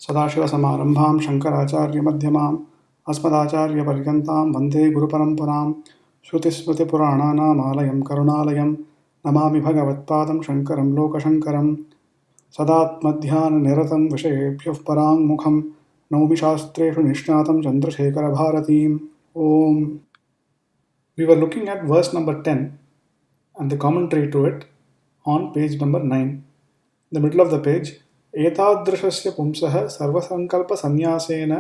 सदाशिवसमारम्भां शङ्कराचार्यमध्यमाम् अस्मदाचार्यपर्यन्तां वन्दे गुरुपरम्परां श्रुतिस्मृतिपुराणानामालयं करुणालयं नमामि भगवत्पादं शङ्करं लोकशङ्करं सदात्मध्याननिरतं विषयेभ्यः पराङ्मुखं नौमि शास्त्रेषु निष्णातं चन्द्रशेखरभारतीम् ॐ. We were looking at verse number 10 and the commentary to it on page number 9. In the middle of the page, एतादृशस्य पुंसः सर्वसङ्कल्पसन्न्यासेन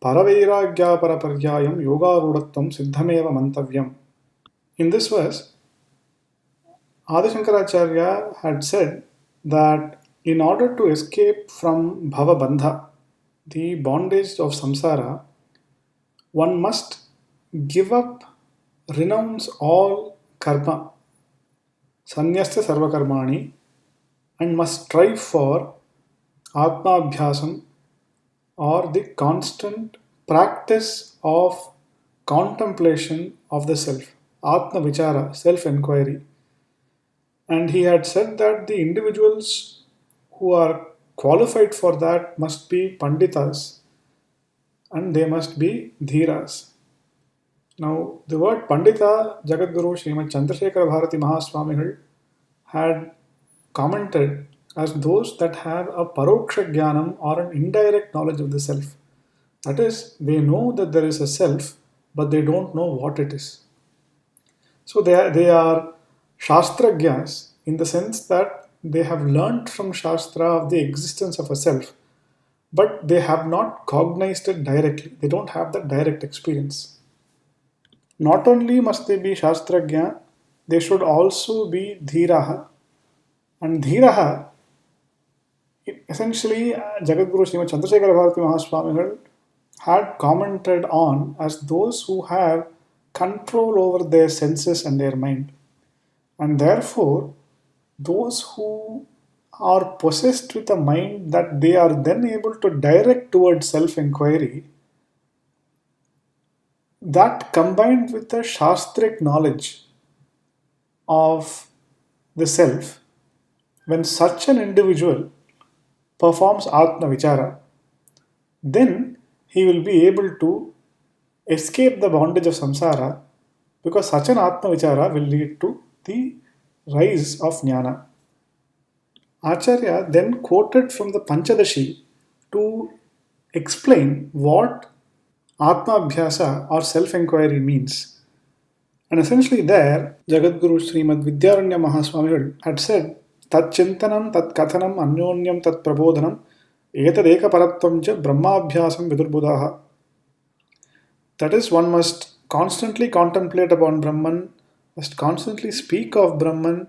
परवैराग्यापरपर्यायं योगारूढत्वं सिद्धमेव मन्तव्यम्. In this verse, Adi Shankaracharya had said that in order to escape from bhava bandha, the bondage of samsara, one must give up, renounce all karma, sannyasta sarvakarmani, and must strive for Atma-abhyasam, or the constant practice of contemplation of the self, Atma Vichara, self-inquiry. And he had said that the individuals who are qualified for that must be Panditas and they must be Dhiras. Now, the word Pandita, Jagadguru Srimad Chandrasekhara Bharati Mahaswamigal had commented as those that have a paroksha jnanam or an indirect knowledge of the self. That is, they know that there is a self, but they don't know what it is. So they are shastrajnas in the sense that they have learnt from shastra of the existence of a self, but they have not cognized it directly. They don't have that direct experience. Not only must they be shastrajna, they should also be dhiraha. And dhiraha, essentially, Jagadguru Srimad Chandrasekhara Bharati Mahaswamigal had commented on as those who have control over their senses and their mind. And therefore, those who are possessed with a mind that they are then able to direct towards self inquiry, that combined with the shastric knowledge of the self, when such an individual performs Atma Vichara, then he will be able to escape the bondage of samsara, because such an Atma Vichara will lead to the rise of Jnana. Acharya then quoted from the Panchadashi to explain what Atma Abhyasa or self inquiry means. And essentially, there, Jagadguru Srimad Vidyaranya Mahaswamigal had said, Tat Chintanam, Tat Kathanam, Anyonyam, Tat Prabodhanam, Etadeka Paratvam cha Brahmabhyasam Vidurbudaha. That is, one must constantly contemplate upon Brahman, must constantly speak of Brahman,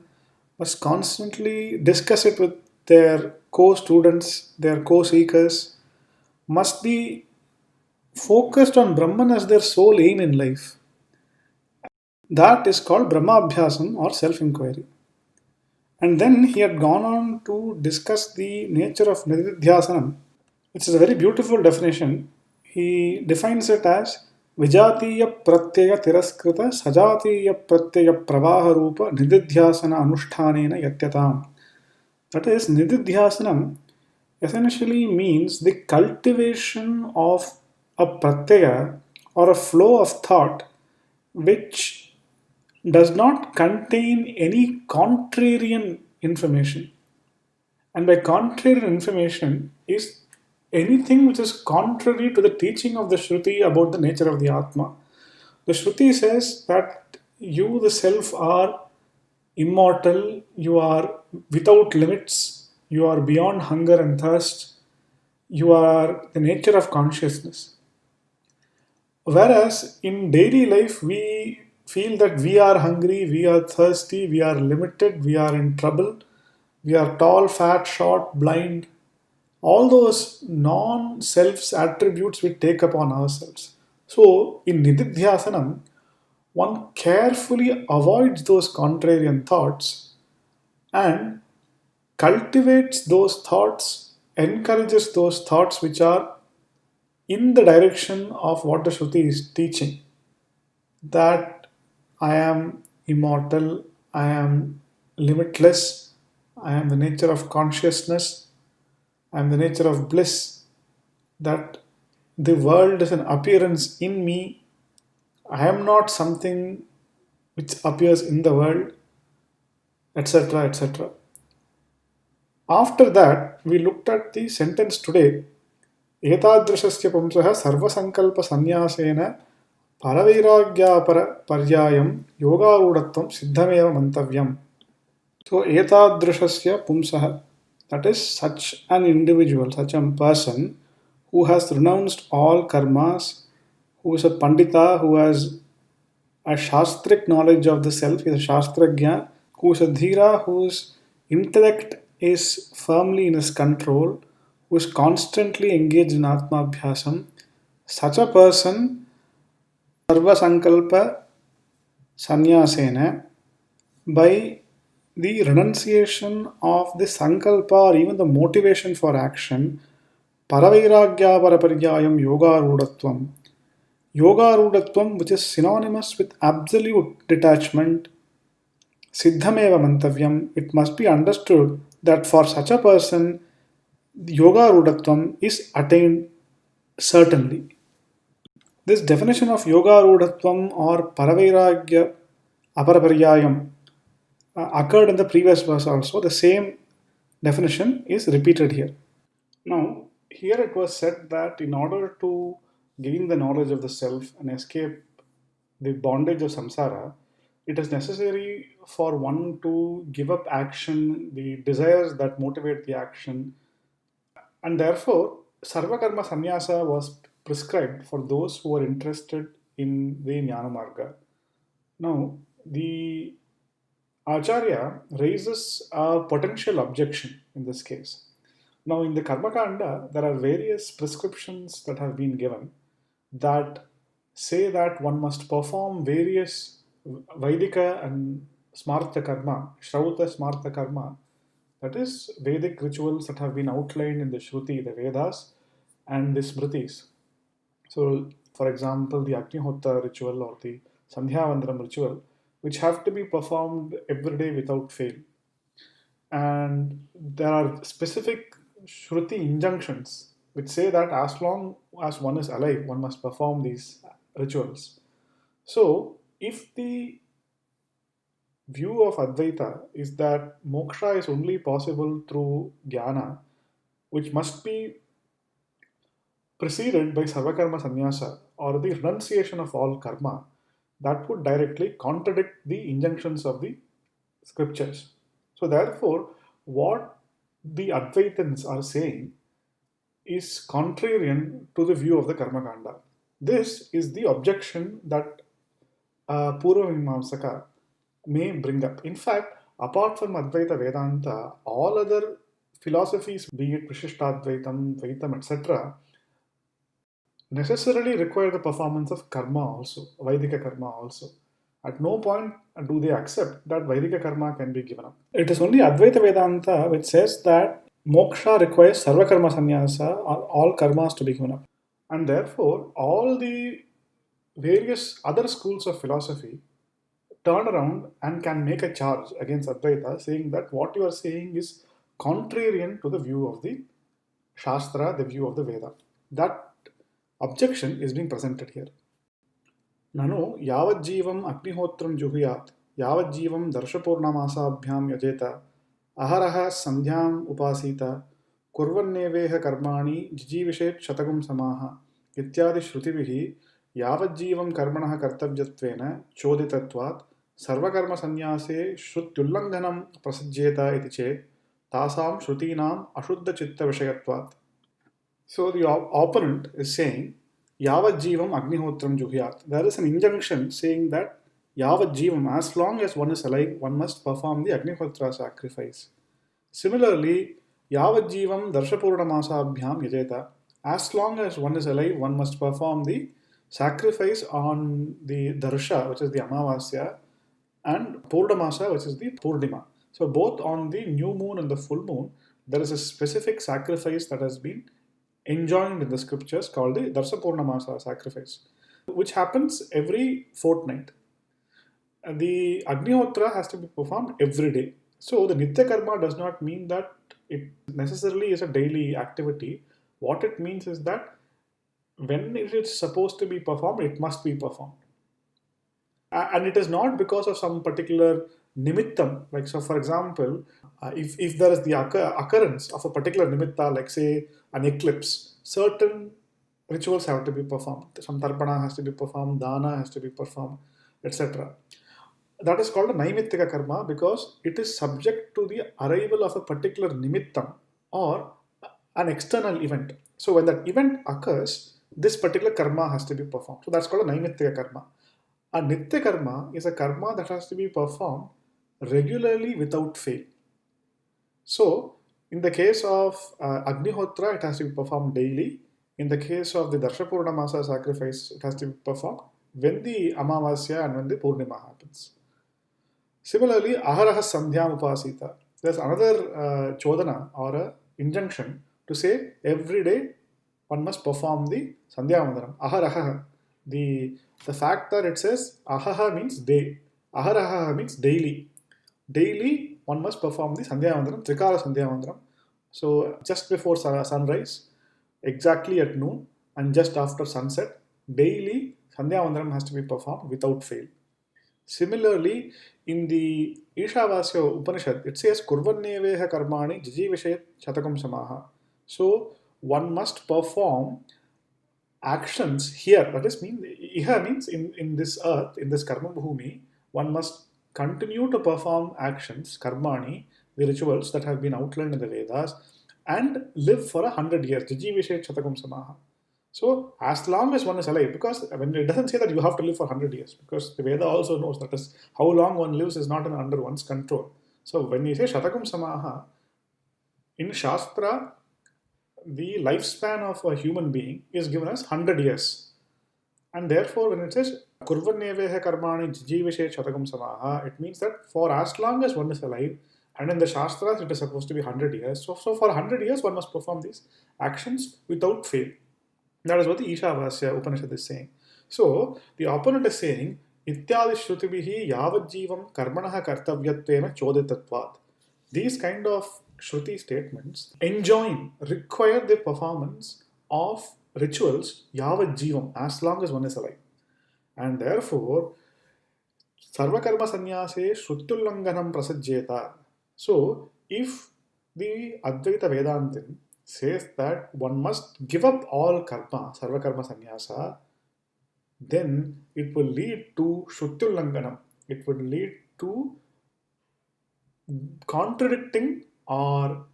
must constantly discuss it with their co-students, their co-seekers, must be focused on Brahman as their sole aim in life. That is called Brahmabhyasam or self-inquiry. And then he had gone on to discuss the nature of Nididhyasanam, which is a very beautiful definition. He defines it as Vijatiya Pratyaya Tiraskrita Sajatiya Pratyaya Pravaha Rupa Nididhyasana Anushthanena Yatyatam. That is, Nididhyasanam essentially means the cultivation of a pratyaya or a flow of thought which does not contain any contrarian information. And by contrarian information is anything which is contrary to the teaching of the Shruti about the nature of the Atma. The Shruti says that you, the self, are immortal, you are without limits, you are beyond hunger and thirst, you are the nature of consciousness. Whereas in daily life, we feel that we are hungry, we are thirsty, we are limited, we are in trouble, we are tall, fat, short, blind. All those non self's attributes we take upon ourselves. So, in Nididhyasanam, one carefully avoids those contrarian thoughts and cultivates those thoughts, encourages those thoughts which are in the direction of what the Shruti is teaching. That I am immortal, I am limitless, I am the nature of consciousness, I am the nature of bliss. that the world is an appearance in me. I am not something which appears in the world, etc. etc. After that, we looked at the sentence today. एतादृशस्य पुंसः सर्वसङ्कल्पसन्न्यासेन परवैराग्यापरपर्यायं योगारूढत्वं सिद्धमेव मन्तव्यम्. So, एतादृशस्य पुंसः, that is such an individual, such a person who has renounced all karmas, who is a pandita, who has a shastric knowledge of the self, is a shastragya, who is a dhira, whose intellect is firmly in his control, who is constantly engaged in atmabhyasam. Such a person, sarva sankalpa sanyasena, by the renunciation of the sankalpa or even the motivation for action, paravairagya paraparyayam yoga rudatvam. Yoga rudatvam, which is synonymous with absolute detachment, siddhameva mantavyam, it must be understood that for such a person, yoga rudatvam is attained certainly. This definition of yoga rudatvam or paravairagya aparaparyayam occurred in the previous verse also. The same definition is repeated here. Now, here it was said that in order to gain the knowledge of the self and escape the bondage of samsara, it is necessary for one to give up action, the desires that motivate the action, and therefore Sarvakarma Sannyasa was prescribed for those who are interested in the Jnana Marga. Now, the Acharya raises a potential objection in this case. Now, in the Karmakanda, there are various prescriptions that have been given that say that one must perform various Vaidika and Smartha karma, Shrauta Smartha karma, that is Vedic rituals that have been outlined in the Shruti, the Vedas, and the Smritis. So, for example, the Agnihotra ritual or the Sandhyavandanam ritual, which have to be performed every day without fail. And there are specific Shruti injunctions which say that as long as one is alive, one must perform these rituals. So, if the view of Advaita is that moksha is only possible through jnana, which must be preceded by sarvakarma sannyasa or the renunciation of all karma, that would directly contradict the injunctions of the scriptures. So, therefore, what the Advaitins are saying is contrarian to the view of the Karmakanda. This is the objection that Purva Mimamsaka may bring up. In fact, apart from Advaita Vedanta, all other philosophies, be it Vishishtadvaitam, Vaitam, etc., necessarily require the performance of karma also, Vaidika karma also. At no point do they accept that Vaidika karma can be given up. It is only Advaita Vedanta which says that moksha requires sarva karma sannyasa or all karmas to be given up. And therefore, all the various other schools of philosophy turn around and can make a charge against Advaita, saying that what you are saying is contrarian to the view of the Shastra, the view of the Veda. That objection is being presented here. ननु यावज्जीवम् अग्निहोत्रं जुहुयात् यावज्जीवं दर्शपूर्णमासाभ्यां यजेत अहरः सन्ध्याम् उपासीत कुर्वन्नेवेह कर्माणि जिजीविषेत् शतकं समाः इत्यादि श्रुतिभिः यावज्जीवं कर्मणः कर्तव्यत्वेन चोदितत्वात् सर्वकर्मसन्न्यासे श्रुत्युल्लङ्घनं प्रसज्येत इति चेत् तासां श्रुतीनाम् अशुद्धचित्तविषयत्वात्. So the opponent is saying Yavat Jivam Agnihotram Juhyat. There is an injunction saying that Yavat Jivam, as long as one is alive, one must perform the Agnihotra sacrifice. Similarly, Yavat Jivam Darshapurnamasa Abhyam Yajeta. As long as one is alive, one must perform the sacrifice on the Darsha, which is the Amavasya, and Purnamasa, which is the Purnima. So both on the new moon and the full moon, there is a specific sacrifice that has been enjoined in the scriptures called the Darsapurnamasa sacrifice, which happens every fortnight. And the Agnihotra has to be performed every day. So the Nitya Karma does not mean that it necessarily is a daily activity, What it means is that when it is supposed to be performed, it must be performed. And it is not because of some particular nimittam. Like, so for example, if there is the occurrence of a particular nimitta, like say an eclipse, certain rituals have to be performed. Some tarpana has to be performed, dana has to be performed, etc. That is called a naimittika karma because it is subject to the arrival of a particular nimittam or an external event. So when that event occurs, this particular karma has to be performed. So that's called a naimittika karma. A nitya karma is a karma that has to be performed regularly without fail. So, in the case of Agnihotra, it has to be performed daily. In the case of the Darshapurnamasa sacrifice, it has to be performed when the Amavasya and when the Purnima happens. Similarly, Aharaha Sandhyam Upasita. There's another Chodana or a injunction to say every day one must perform the Sandhya Vandanam. Aharaha. The fact that it says Ahaha means day. Aharaha means daily. Daily one must perform the Sandhya Vandanam, Trikala Sandhya Vandanam. So just before sunrise, exactly at noon, and just after sunset, daily Sandhya Vandanam has to be performed without fail. Similarly, in the Ishavasya Upanishad, it says Kurvanneveha karmani jijivishet shatakam samaha. So one must perform actions here. That is mean iha means in this earth, in this karma bhumi, one must continue to perform actions, karmani, the rituals that have been outlined in the Vedas, and live for 100 years. Jijivishet shatakam samaha. So as long as one is alive, because when it doesn't say that you have to live for 100 years, because the Veda also knows that is how long one lives is not under one's control. So when you say Shatakam Samaha, in Shastra, the lifespan of a human being is given as 100 years. And therefore, when it says Kurvaneveha Karmani Jivishe Shatakam Samaha, it means that for as long as one is alive, and in the Shastras it is supposed to be 100 years. So for 100 years, one must perform these actions without fail. That is what the Ishavasya Upanishad is saying. So the opponent is saying, Ityadi Shrutibihi Yavajjivam Karmanaha Kartavyatena Choditatvat. These kind of Shruti statements enjoin, require the performance of rituals Yavajjivam, as long as one is alive. And therefore, Sarvakarma Sanyase Shrutullanganam Prasajjeta. So, if the Advaita Vedantin says that one must give up all karma, Sarvakarma Sanyasa, then it will lead to Shrutullanganam. It would lead to contradicting or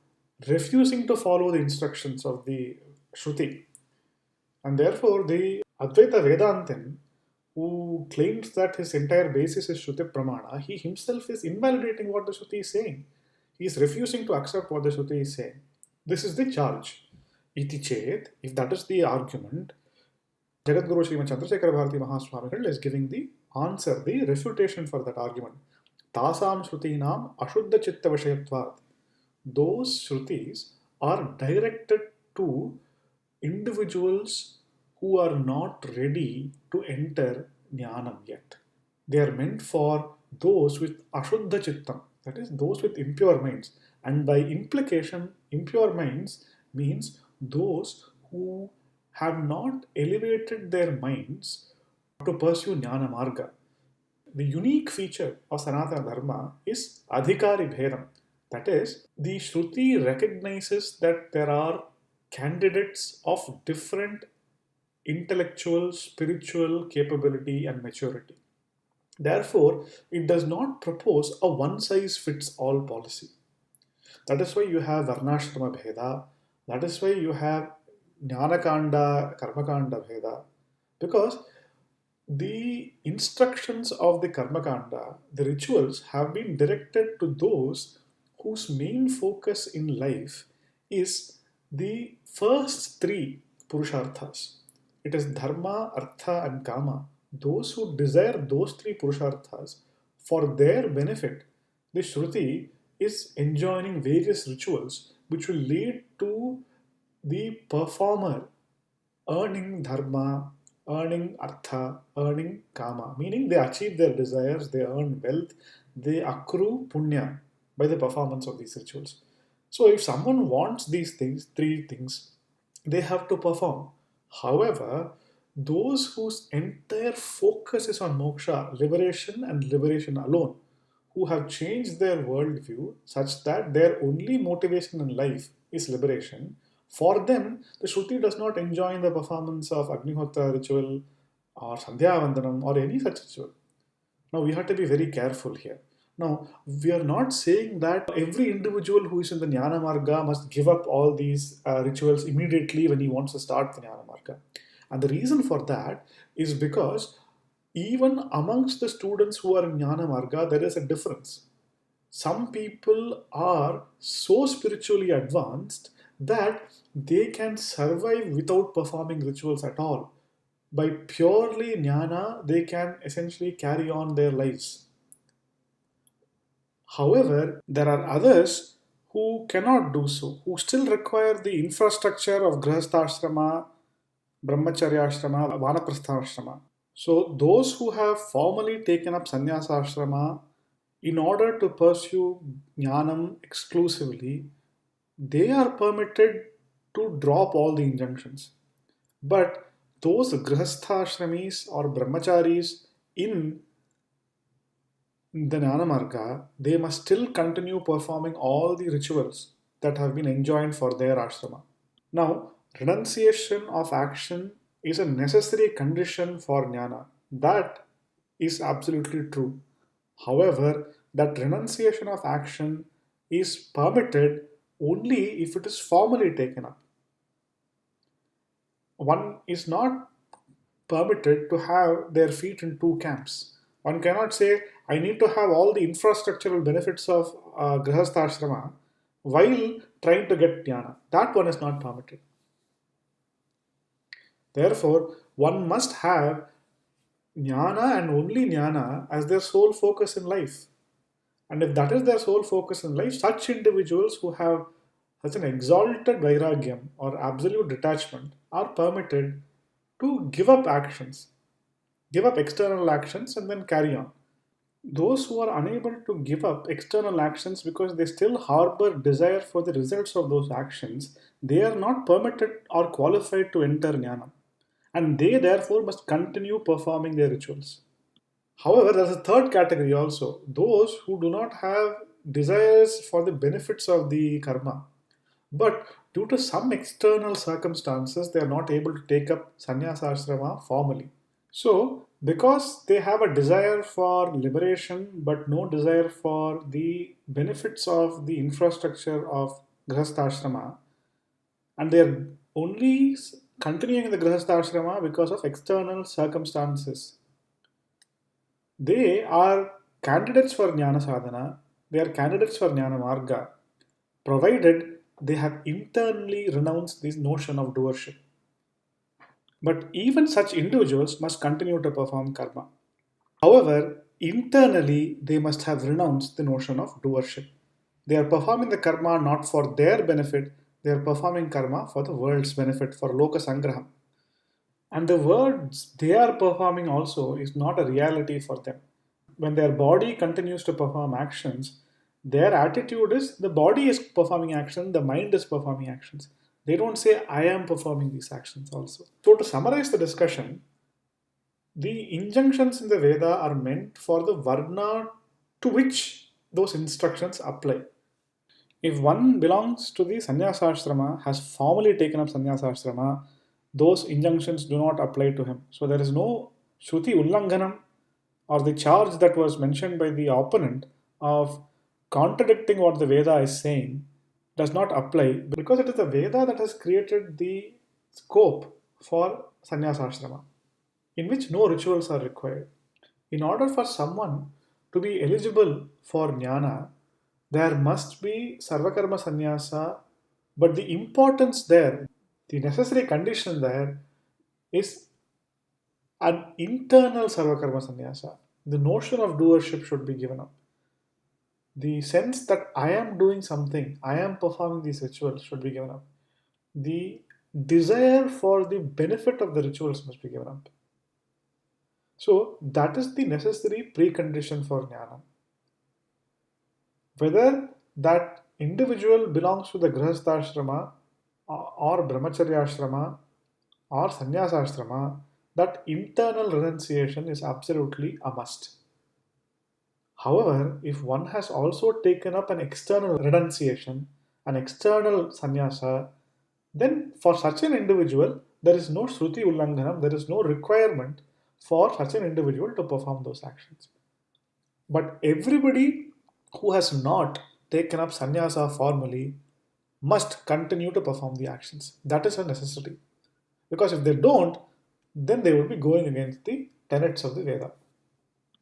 refusing to follow the instructions of the Shruti. And therefore, the Advaita Vedantin, who claims that his entire basis is Shruti Pramana, he himself is invalidating what the Shruti is saying. He is refusing to accept what the Shruti is saying. This is the charge. Iti chet, if that is the argument, Jagadguru Srimad Chandrasekhara Bharati Mahaswamigal is giving the answer, the refutation for that argument. Tasam Shrutinam Ashuddha Chitta Vishayatvat. Those Shrutis are directed to individuals who are not ready to enter Jnanam yet. They are meant for those with Ashuddha Chittam, that is, those with impure minds. And by implication, impure minds means those who have not elevated their minds to pursue Jnana Marga. The unique feature of Sanatana Dharma is Adhikari Bhedam. That is, the Shruti recognizes that there are candidates of different intellectual, spiritual capability and maturity. Therefore, it does not propose a one size fits all policy. That is why you have Varnashrama Bheda. That is why you have Jnanakanda, Karmakanda Bheda. Because the instructions of the Karmakanda, the rituals, have been directed to those whose main focus in life is the first three Purusharthas. It is Dharma, Artha, and Kama. Those who desire those three Purusharthas for their benefit, the Shruti is enjoining various rituals which will lead to the performer earning dharma, earning artha, earning kama, meaning they achieve their desires, they earn wealth, they accrue punya by the performance of these rituals. So, if someone wants these things, three things, they have to perform. However, those whose entire focus is on moksha, liberation and liberation alone, who have changed their worldview such that their only motivation in life is liberation, for them, the Shruti does not enjoin the performance of Agnihotra ritual or Sandhya Vandanam or any such ritual. Now, we have to be very careful here. Now, we are not saying that every individual who is in the Jnana Marga must give up all these rituals immediately when he wants to start the Jnana Marga. And the reason for that is because even amongst the students who are in Jnana Marga, there is a difference. Some people are so spiritually advanced that they can survive without performing rituals at all. By purely jnana, they can essentially carry on their lives. However, there are others who cannot do so, who still require the infrastructure of grihastha brahmacharyashrama, vanaprastha. So, those who have formally taken up sannyasashrama in order to pursue jnanam exclusively, they are permitted to drop all the injunctions. But those grihasthashramis or brahmacharis in the Jnanamarga, they must still continue performing all the rituals that have been enjoined for their ashrama. Now, renunciation of action is a necessary condition for jnana. That is absolutely true. However, that renunciation of action is permitted only if it is formally taken up. One is not permitted to have their feet in two camps. One cannot say, I need to have all the infrastructural benefits of Grihastha while trying to get jnana. That one is not permitted. Therefore, one must have jnana and only jnana as their sole focus in life. And if that is their sole focus in life, such individuals who have such an exalted vairagyam or absolute detachment are permitted to give up actions, give up external actions, and then carry on. Those who are unable to give up external actions because they still harbor desire for the results of those actions, they are not permitted or qualified to enter jnana. And they therefore must continue performing their rituals. However, there's a third category also, those who do not have desires for the benefits of the karma. But due to some external circumstances, they are not able to take up sannyasa ashrama formally. So, because they have a desire for liberation but no desire for the benefits of the infrastructure of Grihastha Ashrama, and they are only continuing in the Grihastha Ashrama because of external circumstances, they are candidates for Jnana Sadhana, they are candidates for Jnana Marga, provided they have internally renounced this notion of doership. But even such individuals must continue to perform karma. However, internally they must have renounced the notion of doership. They are performing the karma not for their benefit, they are performing karma for the world's benefit, for loka sangraham. And the words they are performing also is not a reality for them. When their body continues to perform actions, their attitude is the body is performing action, the mind is performing actions. They don't say, I am performing these actions also. So, to summarize the discussion, the injunctions in the Veda are meant for the Varna to which those instructions apply. If one belongs to the Sannyasashrama, has formally taken up Sannyasashrama, those injunctions do not apply to him. So there is no Shruti Ullanghanam or the charge that was mentioned by the opponent of contradicting what the Veda is saying does not apply because it is the Veda that has created the scope for Sannyasashrama in which no rituals are required. In order for someone to be eligible for jnana, there must be sarvakarma sannyasa, but the importance there, the necessary condition there is an internal sarvakarma sannyasa. The notion of doership should be given up. The sense that I am doing something, I am performing these rituals should be given up. The desire for the benefit of the rituals must be given up. So that is the necessary precondition for jnana. Whether that individual belongs to the grihastha ashrama or brahmacharya ashrama or sannyasa ashrama, that internal renunciation is absolutely a must. However, if one has also taken up an external renunciation, an external sannyasa, then for such an individual, there is no Shruti Ullanganam, there is no requirement for such an individual to perform those actions. But everybody who has not taken up sannyasa formally must continue to perform the actions. That is a necessity. Because if they don't, then they would be going against the tenets of the Veda.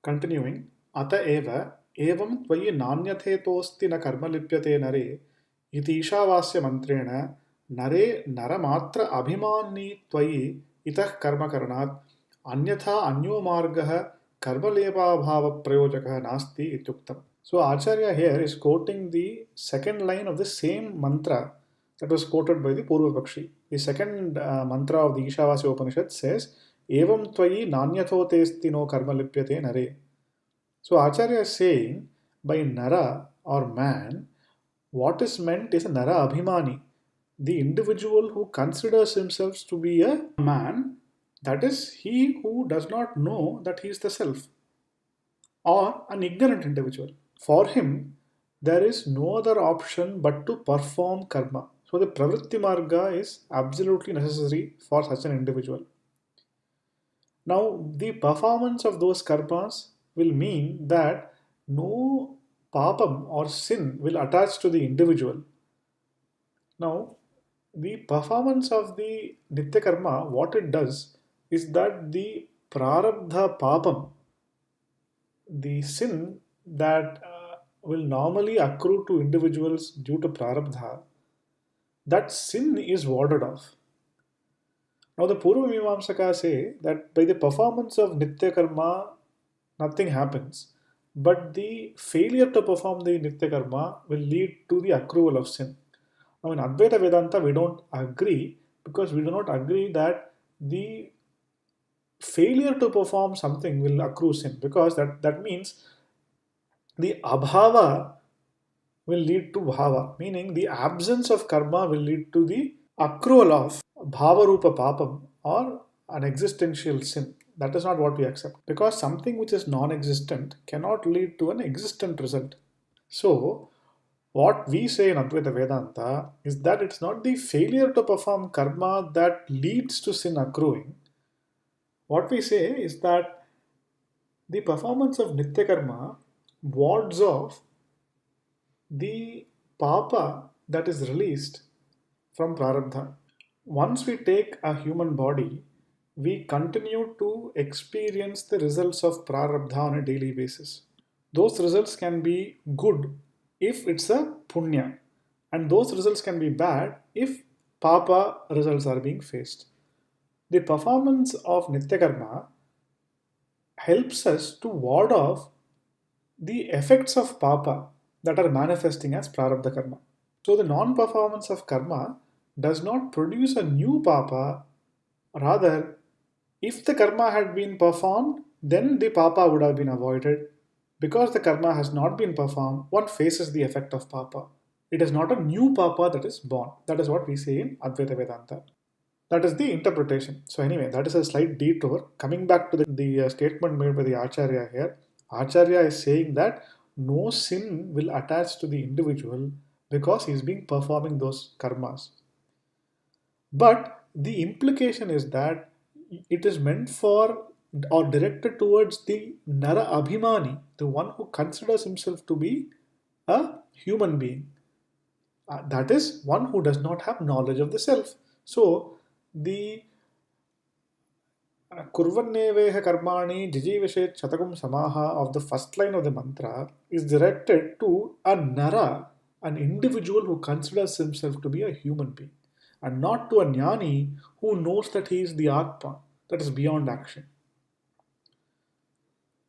Continuing, अत एव एवं त्वयि नान्यथेतोऽस्ति न कर्म लिप्यते नरे इति ईशावास्यमन्त्रेण नरे नरमात्र अभिमानी त्वयि इतः कर्मकरणात् अन्यथा अन्यो मार्गः कर्मलेपाभावप्रयोजकः नास्ति इत्युक्तम्. So Acharya here is quoting the second line of the same mantra that was quoted by the Purva Pakshi. The second mantra of the Ishavasya Upanishad says, Evam tvayi nanyatho testi no karma lipyate nare. So Acharya is saying, by nara or man, what is meant is a nara abhimani, the individual who considers himself to be a man, that is, he who does not know that he is the self, or an ignorant individual. For him, there is no other option but to perform karma. So the pravritti marga is absolutely necessary for such an individual. Now, the performance of those karmas will mean that no papam or sin will attach to the individual. Now, the performance of the nitya karma, what it does is that the prarabdha papam, the sin that will normally accrue to individuals due to prarabdha, that sin is warded off. Now the Purva Mimamsaka say that by the performance of Nitya Karma, nothing happens. But the failure to perform the Nitya Karma will lead to the accrual of sin. Now in Advaita Vedanta, we don't agree because we do not agree that the failure to perform something will accrue sin, because that means the abhava will lead to bhava, meaning the absence of karma will lead to the accrual of bhavarupa papam or an existential sin. That is not what we accept, because something which is non-existent cannot lead to an existent result. So what we say in Advaita Vedanta is that it's not the failure to perform karma that leads to sin accruing. What we say is that the performance of Nitya Karma wards off the papa that is released from prarabdha. Once we take a human body, we continue to experience the results of prarabdha on a daily basis. Those results can be good if it's a punya, and those results can be bad if papa results are being faced. The performance of nitya karma helps us to ward off the effects of papa that are manifesting as prarabdha karma. So the non-performance of karma does not produce a new papa. Rather, if the karma had been performed, then the papa would have been avoided. Because the karma has not been performed, one faces the effect of papa. It is not a new papa that is born. That is what we say in Advaita Vedanta. That is the interpretation. So anyway, that is a slight detour. Coming back to the statement made by the Acharya here, Acharya is saying that no sin will attach to the individual because he is being performing those karmas. But the implication is that it is meant for or directed towards the Nara Abhimani, the one who considers himself to be a human being. That is one who does not have knowledge of the self. So the Kurvanneveha Karmani Jijivishet Chatakum Samaha of the first line of the mantra is directed to a Nara, an individual who considers himself to be a human being, and not to a Jnani who knows that he is the Atma, that is beyond action.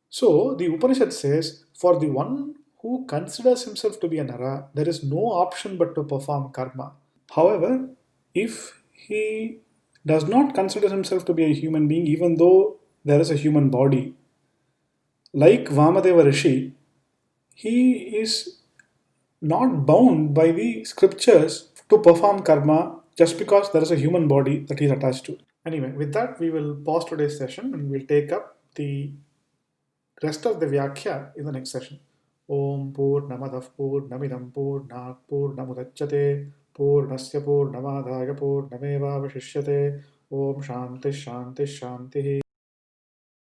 So the Upanishad says, for the one who considers himself to be a Nara, there is no option but to perform karma. However, if he does not consider himself to be a human being, even though there is a human body, like Vamadeva Rishi, he is not bound by the scriptures to perform karma just because there is a human body that he's attached to. Anyway, with that, we will pause today's session and we'll take up the rest of the Vyakhya in the next session. Om Purnamadav Purnamidam Purnat Purnamudachyate Purnasya Purnamadaya Purnameva Vashishyate Om Shanti Shanti Shanti